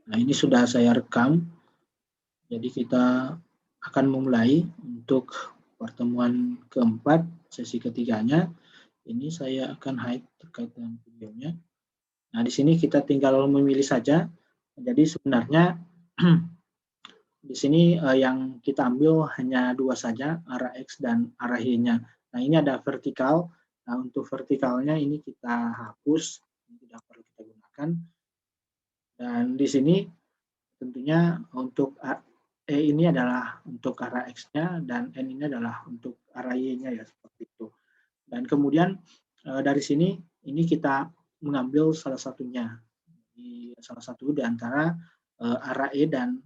Nah, ini sudah saya rekam. Jadi kita akan memulai untuk pertemuan keempat, sesi ketiganya. Ini saya akan hide terkait dengan videonya. Nah, di sini kita tinggal memilih saja. Jadi sebenarnya di sini yang kita ambil hanya dua saja, arah X dan arah Y-nya. Nah, ini ada vertikal. Nah, untuk vertikalnya ini kita hapus, tidak perlu kita gunakan. Dan di sini tentunya untuk ini adalah untuk arah X-nya dan N ini adalah untuk arah Y-nya ya, seperti itu. Dan kemudian dari sini ini kita mengambil salah satunya, salah satu di antara arah E dan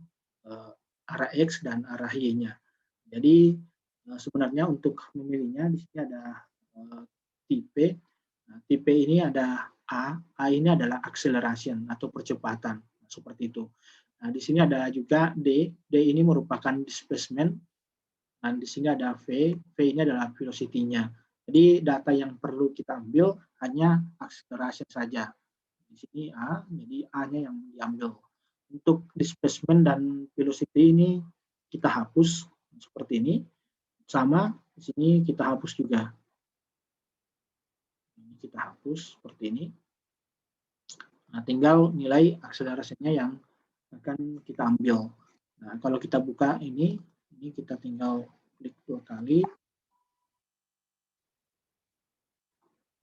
arah X dan arah Y-nya. Jadi sebenarnya untuk memilihnya di sini ada tipe. Nah, tipe ini ada A ini adalah acceleration atau percepatan, seperti itu. Nah, di sini ada juga D ini merupakan displacement, dan di sini ada V ini adalah velocity-nya. Jadi data yang perlu kita ambil hanya acceleration saja. Di sini A, jadi A-nya yang diambil. Untuk displacement dan velocity ini kita hapus seperti ini. Sama di sini kita hapus juga. Ini kita hapus seperti ini. Nah, tinggal nilai akselerasinya yang akan kita ambil. Nah, kalau kita buka ini kita tinggal klik 2 kali.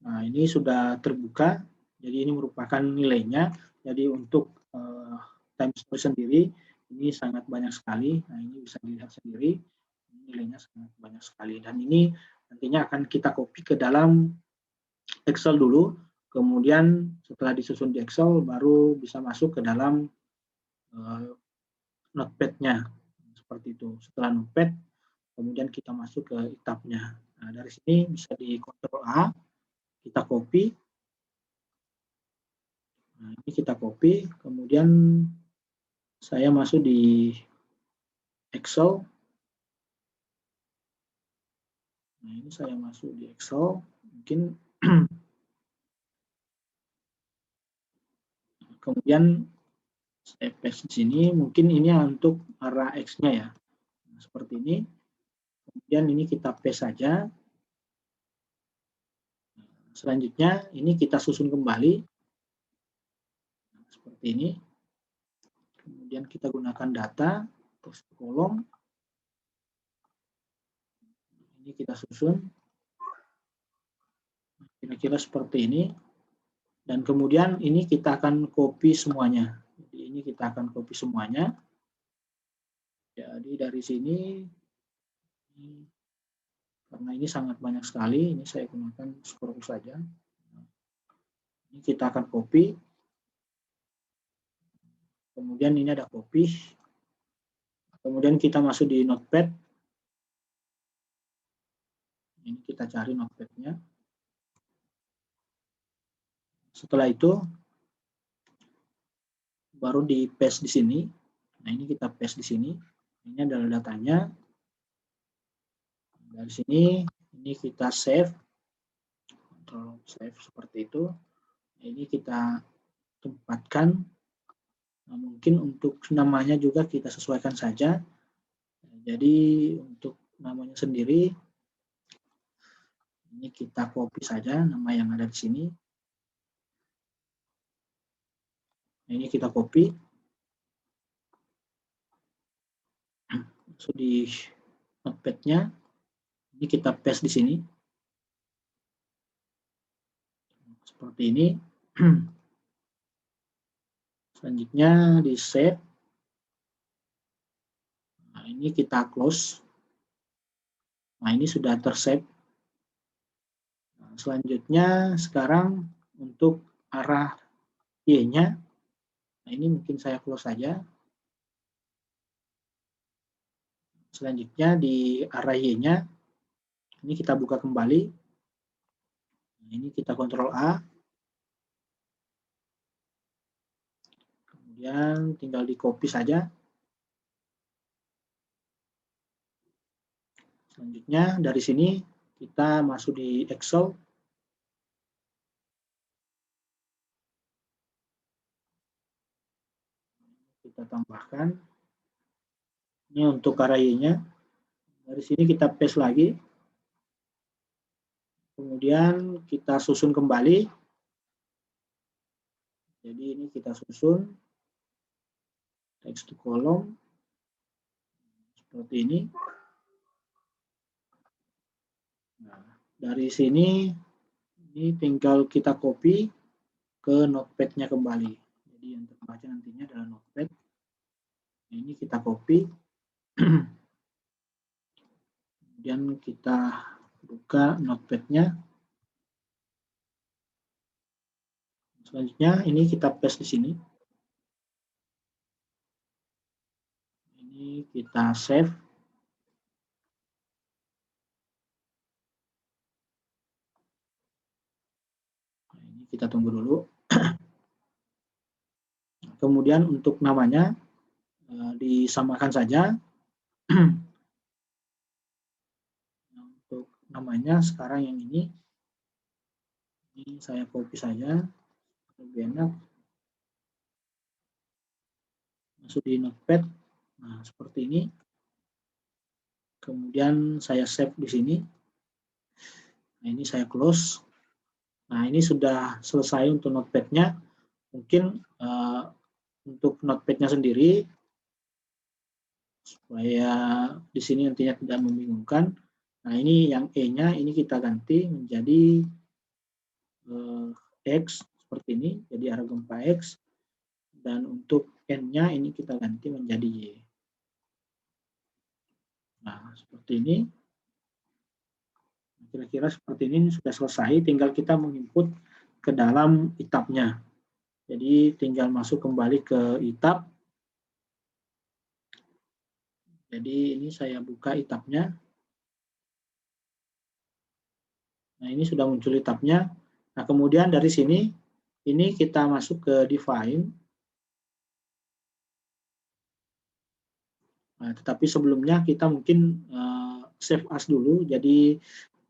Nah, ini sudah terbuka. Jadi ini merupakan nilainya. Jadi untuk time series sendiri ini sangat banyak sekali. Nah, ini bisa dilihat sendiri. Nilainya sangat banyak sekali. Dan ini nantinya akan kita copy ke dalam Excel dulu. Kemudian setelah disusun di Excel baru bisa masuk ke dalam notepad-nya. Seperti itu. Setelah notepad, kemudian kita masuk ke tab-nya. Nah, dari sini bisa di Ctrl A, kita copy. Nah, ini kita copy, kemudian saya masuk di Excel. Nah, ini saya masuk di Excel. Mungkin kemudian saya paste di sini. Mungkin ini untuk arah X-nya ya. Nah, seperti ini. Kemudian ini kita paste saja. Selanjutnya ini kita susun kembali. Nah, seperti ini. Kemudian kita gunakan data, terus kolom. Ini kita susun. Kira-kira seperti ini. Dan kemudian ini kita akan copy semuanya. Jadi ini kita akan copy semuanya. Jadi dari sini, karena ini sangat banyak sekali, ini saya gunakan scroll saja. Ini kita akan copy. Kemudian ini ada copy. Kemudian kita masuk di notepad. Ini kita cari notepad-nya. Setelah itu, baru di paste di sini. Nah, ini kita paste di sini. Ini adalah datanya. Dari sini, ini kita save. Control save seperti itu. Ini kita tempatkan. Nah, mungkin untuk namanya juga kita sesuaikan saja. Jadi untuk namanya sendiri, ini kita copy saja nama yang ada di sini. Ini kita copy. Masuk di notepad-nya. Ini kita paste di sini. Seperti ini. Selanjutnya di save. Nah, ini kita close. Nah, ini sudah tersave. Nah, selanjutnya sekarang untuk arah Y-nya. Nah, ini mungkin saya close saja. Selanjutnya di arah Y-nya, ini kita buka kembali. Nah, ini kita Ctrl A. Kemudian tinggal di copy saja. Selanjutnya dari sini kita masuk di Excel. kita tambahkan. Ini untuk array-nya. Dari sini kita paste lagi. Kemudian kita susun kembali. Jadi ini kita susun text to column seperti ini. Nah, dari sini ini tinggal kita copy ke notepad-nya kembali. Jadi yang terbaca nantinya adalah notepad. Ini kita copy. Kemudian kita buka notepad-nya. Selanjutnya ini kita paste di sini. Ini kita save. Nah, ini kita tunggu dulu. Kemudian untuk namanya disamakan saja. Untuk namanya sekarang yang ini saya copy saja. Lebih enak. Masuk di notepad. Nah, seperti ini. Kemudian saya save di sini. Nah, ini saya close. Nah, ini sudah selesai untuk notepad-nya. Mungkin untuk notepad-nya sendiri, supaya di sini nantinya tidak membingungkan. Nah, ini yang E-nya ini kita ganti menjadi X seperti ini, jadi arah gempa X. Dan untuk N-nya ini kita ganti menjadi Y. Nah, seperti ini. Kira-kira seperti ini sudah selesai, tinggal kita menginput ke dalam ETAB-nya. Jadi tinggal masuk kembali ke ETAB. Jadi ini saya buka ETAB-nya. Nah, ini sudah muncul ETAB-nya. Nah, kemudian dari sini, ini kita masuk ke define. Nah, tetapi sebelumnya kita mungkin save as dulu. Jadi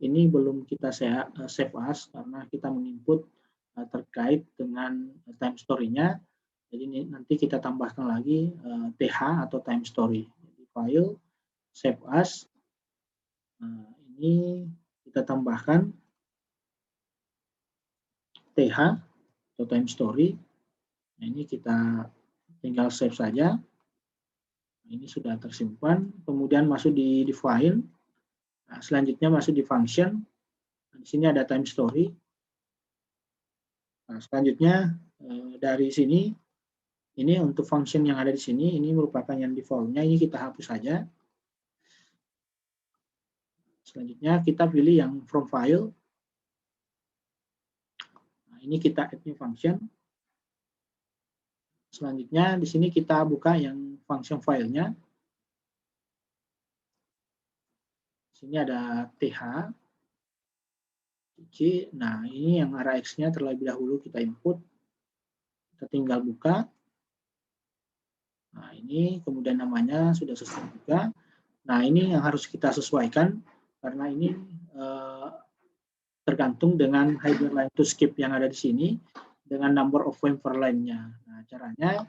ini belum kita save as karena kita menginput terkait dengan time story-nya. Jadi ini nanti kita tambahkan lagi th atau time story. Jadi file save as. Nah, ini kita tambahkan th atau time story. Nah, ini kita tinggal save saja. Ini sudah tersimpan, kemudian masuk di define. Nah, selanjutnya masuk di function. Nah, di sini ada time story. Nah, selanjutnya dari sini, ini untuk function yang ada di sini, ini merupakan yang default-nya, ini kita hapus saja. Selanjutnya kita pilih yang from file. Nah, ini kita add new function. Selanjutnya di sini kita buka yang function filenya. Di sini ada th. Nah, ini yang arah X-nya terlebih dahulu kita input. Kita tinggal buka. Nah, ini kemudian namanya sudah selesai juga. Nah, ini yang harus kita sesuaikan karena ini tergantung dengan header line to skip yang ada di sini dengan number of frame per line-nya. Nah, caranya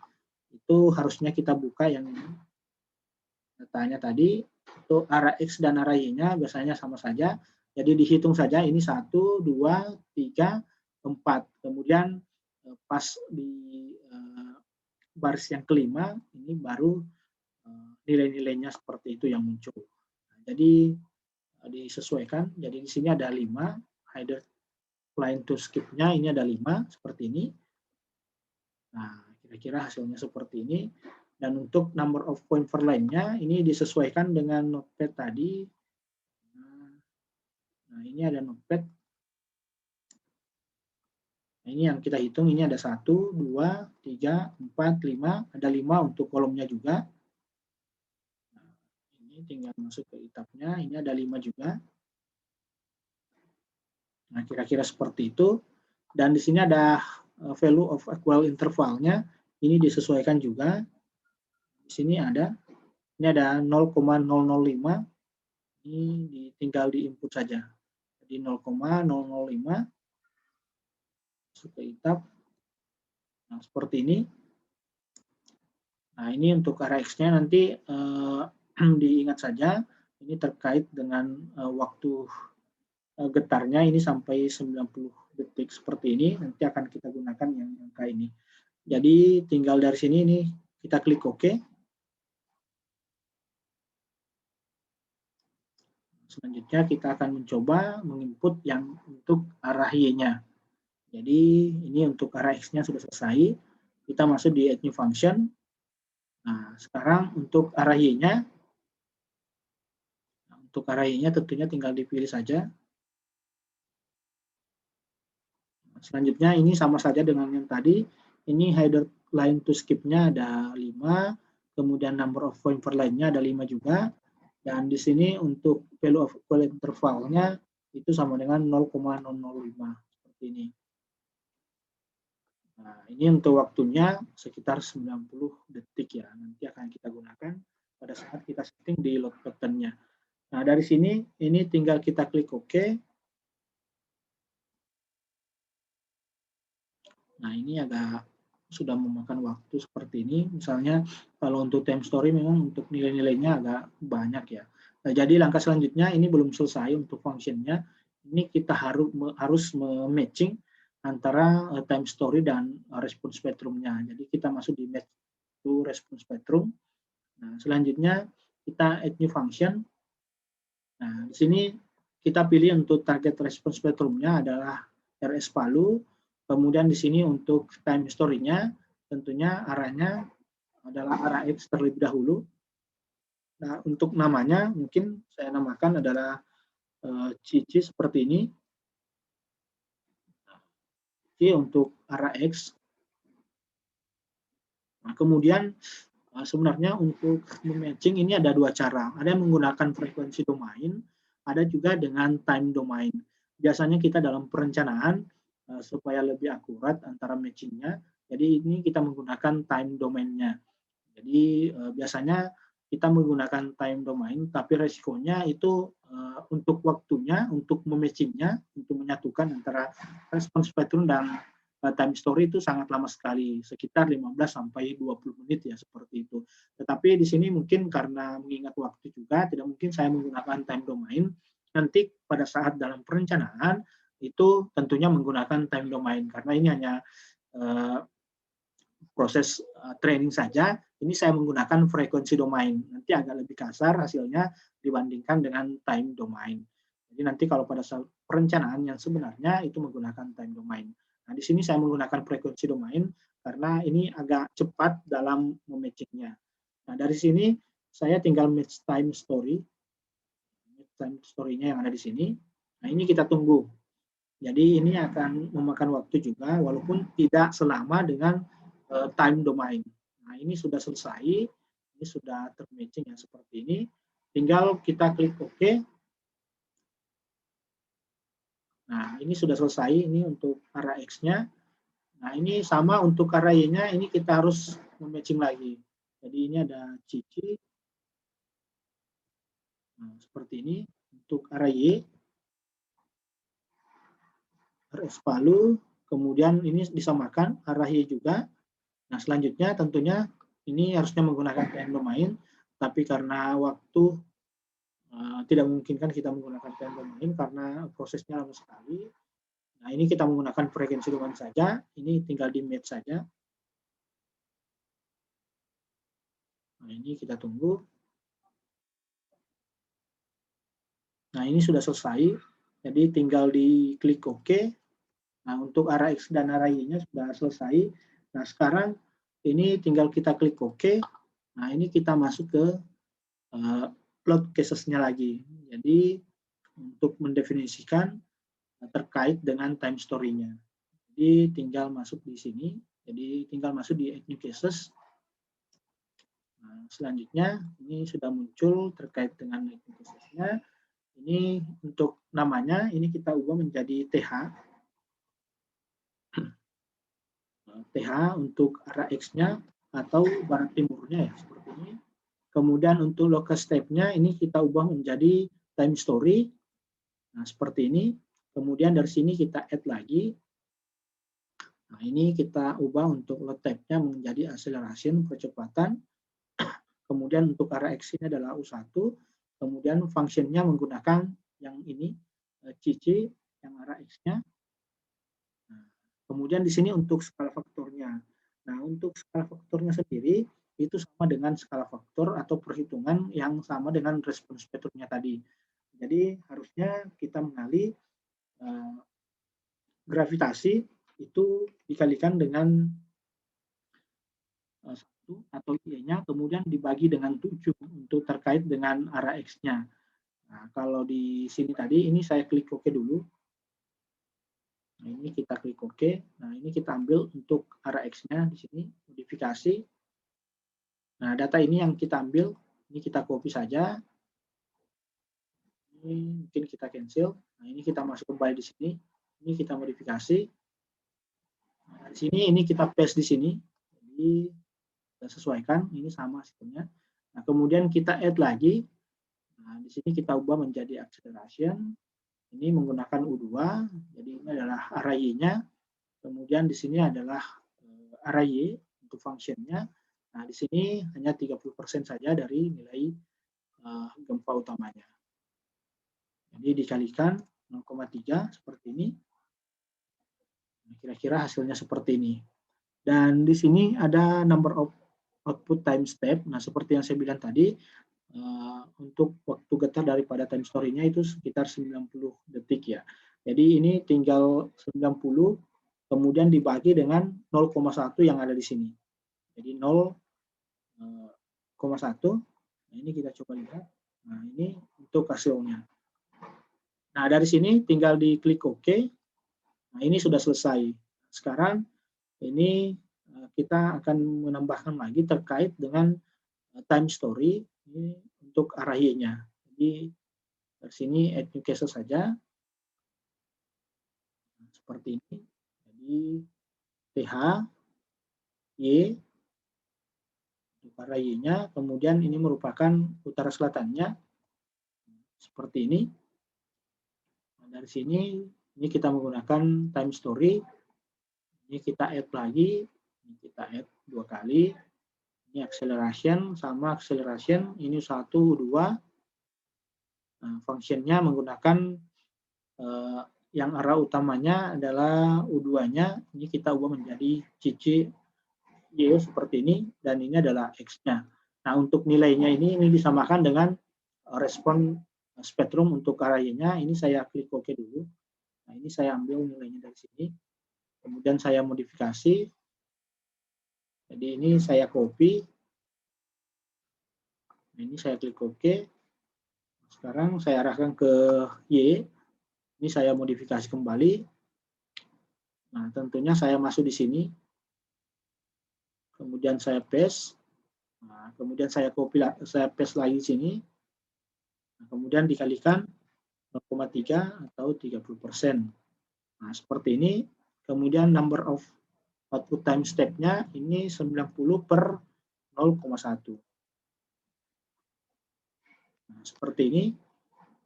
itu harusnya kita buka yang datanya tadi, itu arah X dan arah Y-nya biasanya sama saja. Jadi dihitung saja ini 1, 2, 3, 4. Kemudian pas di baris yang kelima, ini baru nilai-nilainya seperti itu yang muncul. Nah, jadi disesuaikan. Jadi di sini ada 5, header line to skip-nya ini ada 5, seperti ini. Nah, kira-kira hasilnya seperti ini. Dan untuk number of point per line-nya, ini disesuaikan dengan notepad tadi. Nah, ini ada notepad. Nah, ini yang kita hitung, ini ada 1, 2, 3, 4, 5. Ada 5 untuk kolomnya juga. Nah, ini tinggal masuk ke ETAB-nya, ini ada 5 juga. Nah, kira-kira seperti itu. Dan di sini ada value of equal interval-nya. Ini disesuaikan juga. Di sini ada. Ini ada 0,005. Ini tinggal di input saja. Jadi 0,005 masuk ke ETAB. Nah, seperti ini. Nah, ini untuk arah X-nya nanti diingat saja, ini terkait dengan waktu getarnya ini sampai 90 detik seperti ini, nanti akan kita gunakan yang angka ini. Jadi tinggal dari sini ini kita klik OK. Selanjutnya kita akan mencoba menginput yang untuk arah Y-nya. Jadi ini untuk arah X-nya sudah selesai. Kita masuk di add new function. Nah, sekarang untuk arah Y-nya, tentunya tinggal dipilih saja. Selanjutnya ini sama saja dengan yang tadi. Ini header line to skip-nya ada 5, kemudian number of point per line-nya ada 5 juga. Dan di sini untuk value of equal interval-nya itu sama dengan 0,005 seperti ini. Nah, ini untuk waktunya sekitar 90 detik ya. Nanti akan kita gunakan pada saat kita setting di load button-nya. Nah, dari sini ini tinggal kita klik OK. Nah, ini agak sudah memakan waktu seperti ini. Misalnya kalau untuk time story memang untuk nilai-nilainya agak banyak ya. Nah, jadi langkah selanjutnya ini belum selesai untuk function-nya. Ini kita harus matching antara time story dan response spectrum-nya. Jadi kita masuk di match to response spectrum. Nah, selanjutnya kita add new function. Nah, di sini kita pilih untuk target response spectrum-nya adalah RS Palu. Kemudian di sini untuk time story-nya tentunya arahnya adalah arah X terlebih dahulu. Nah, untuk namanya mungkin saya namakan adalah Cici seperti ini. Cici untuk arah X. Nah, kemudian sebenarnya untuk mematching ini ada dua cara. Ada yang menggunakan frekuensi domain, ada juga dengan time domain. Biasanya kita dalam perencanaan supaya lebih akurat antara matchingnya, jadi ini kita menggunakan time domain-nya. Jadi biasanya kita menggunakan time domain, tapi resikonya itu untuk waktunya, untuk mematchingnya, untuk menyatukan antara response spectrum dan time story itu sangat lama sekali, sekitar 15 sampai 20 menit ya seperti itu. Tetapi di sini mungkin karena mengingat waktu juga, tidak mungkin saya menggunakan time domain. Nanti pada saat dalam perencanaan itu tentunya menggunakan time domain karena ini hanya proses training saja. Ini saya menggunakan frekuensi domain. Nanti agak lebih kasar hasilnya dibandingkan dengan time domain. Jadi nanti kalau pada saat perencanaan yang sebenarnya itu menggunakan time domain. Nah, di sini saya menggunakan frekuensi domain karena ini agak cepat dalam mematchingnya. Nah, dari sini saya tinggal match time story. Match time story-nya yang ada di sini. Nah, ini kita tunggu. Jadi ini akan memakan waktu juga, walaupun tidak selama dengan time domain. Nah, ini sudah selesai, ini sudah termatching yang seperti ini. Tinggal kita klik OK. Nah, ini sudah selesai, ini untuk arah X-nya. Nah, ini sama untuk arah Y-nya, ini kita harus mematching lagi. Jadi ini ada Cici. Nah, seperti ini untuk arah Y. RS Palu, kemudian ini disamakan arah Y juga. Nah, selanjutnya tentunya ini harusnya menggunakan time domain, tapi karena waktu tidak memungkinkan kita menggunakan time domain karena prosesnya lama sekali. Nah, ini kita menggunakan frekuensi domain saja, ini tinggal di match saja. Nah, ini kita tunggu. Nah, ini sudah selesai, jadi tinggal di klik OK. Nah, untuk arah X dan arah Y-nya sudah selesai. Nah, sekarang ini tinggal kita klik OK. Nah, ini kita masuk ke load cases-nya lagi. Jadi, untuk mendefinisikan terkait dengan time story-nya. Jadi, tinggal masuk di sini. Jadi, tinggal masuk di add new cases. Nah, selanjutnya, ini sudah muncul terkait dengan add new cases-nya. Ini untuk namanya, ini kita ubah menjadi TH. TH untuk arah X-nya atau barat timurnya ya, seperti ini. Kemudian untuk locus type-nya ini kita ubah menjadi time story. Nah, seperti ini. Kemudian dari sini kita add lagi. Nah, ini kita ubah untuk load type-nya menjadi acceleration, percepatan. Kemudian untuk arah X-nya adalah U1. Kemudian function-nya menggunakan yang ini, CC, yang arah X-nya. Nah, kemudian di sini untuk skala faktornya. Nah, untuk skala faktornya sendiri, itu sama dengan skala faktor atau perhitungan yang sama dengan respons spektrumnya tadi. Jadi harusnya kita mengenali gravitasi itu dikalikan dengan 1 atau Y-nya, kemudian dibagi dengan 7 untuk terkait dengan arah X-nya. Nah, kalau di sini tadi, ini saya klik OK dulu. Nah, ini kita klik OK. Nah, ini kita ambil untuk arah X-nya di sini, modifikasi. Nah, data ini yang kita ambil, ini kita copy saja. Ini mungkin kita cancel. Nah, ini kita masuk kembali di sini. Ini kita modifikasi. Nah, di sini ini kita paste di sini. Jadi kita sesuaikan, ini sama sistemnya. Nah, kemudian kita add lagi. Nah, di sini kita ubah menjadi acceleration. Ini menggunakan U2, jadi ini adalah array Y-nya. Kemudian di sini adalah array Y untuk function-nya. Nah, di sini hanya 30% saja dari nilai gempa utamanya. Jadi dikalikan 0,3 seperti ini. Kira-kira hasilnya seperti ini. Dan di sini ada number of output time step. Nah, seperti yang saya bilang tadi, untuk waktu getar daripada time story-nya itu sekitar 90 detik ya. Jadi ini tinggal 90, kemudian dibagi dengan 0,1 yang ada di sini. Jadi 0,1. Nah, ini kita coba lihat. Nah, ini untuk hasilnya. Nah, dari sini tinggal diklik OK. Nah, ini sudah selesai. Sekarang ini kita akan menambahkan lagi terkait dengan time story ini untuk arah Y-nya. Jadi dari sini add new cases saja. Seperti ini. Jadi TH, Y, untuk arah Y-nya, kemudian ini merupakan utara selatannya. Seperti ini. Nah, dari sini, ini kita menggunakan time story. Ini kita add lagi. Ini kita add 2 kali. Ini acceleration sama acceleration. Ini 1, 2. Nah, function-nya menggunakan yang arah utamanya adalah U2-nya. Ini kita ubah menjadi CC Y seperti ini. Dan ini adalah X-nya. Nah, untuk nilainya ini disamakan dengan respon spektrum untuk arah Y-nya. Ini saya klik OK dulu. Nah, ini saya ambil nilainya dari sini. Kemudian saya modifikasi. Jadi ini saya copy. Nah, ini saya klik OK. Sekarang saya arahkan ke Y. Ini saya modifikasi kembali. Nah, tentunya saya masuk di sini. Kemudian saya paste. Nah, kemudian saya copy, saya paste lagi di sini. Nah, kemudian dikalikan 0,3 atau 30%. Nah, seperti ini. Kemudian number of output time step-nya ini 90 per 0,1. Nah, seperti ini.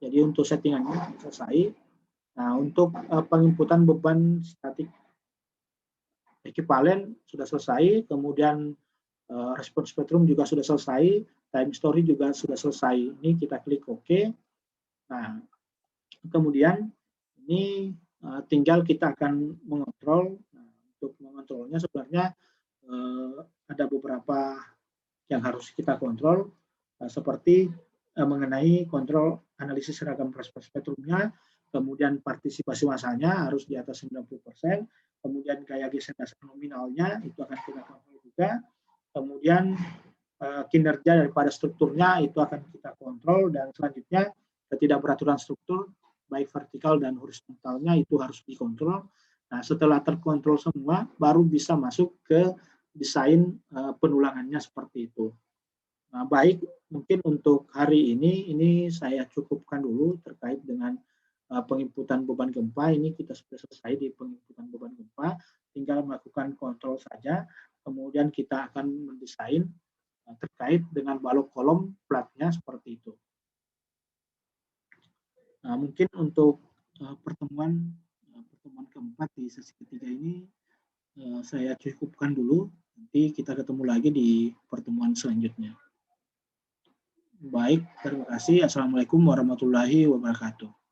Jadi untuk settingannya selesai. Nah, untuk penginputan beban statik ekivalen sudah selesai. Kemudian respon spektrum juga sudah selesai. Time story juga sudah selesai. Ini kita klik OK. Nah, kemudian ini tinggal kita akan mengontrol. Nah, untuk mengontrolnya sebenarnya ada beberapa yang harus kita kontrol, seperti mengenai kontrol analisis seragam respon spektrumnya, kemudian partisipasi massanya harus di atas 90%, kemudian gaya geser dasar nominalnya itu akan kita kontrol juga, kemudian kinerja daripada strukturnya itu akan kita kontrol, dan selanjutnya ketidakberaturan struktur baik vertikal dan horizontalnya itu harus dikontrol. Nah, setelah terkontrol semua, baru bisa masuk ke desain penulangannya seperti itu. Nah, baik, mungkin untuk hari ini saya cukupkan dulu terkait dengan penginputan beban gempa. Ini kita sudah selesai di penginputan beban gempa, tinggal melakukan kontrol saja, kemudian kita akan mendesain terkait dengan balok kolom platnya seperti itu. Nah, mungkin untuk pertemuan keempat di sesi ketiga ini saya cukupkan dulu, nanti kita ketemu lagi di pertemuan selanjutnya. Baik, terima kasih. Assalamualaikum warahmatullahi wabarakatuh.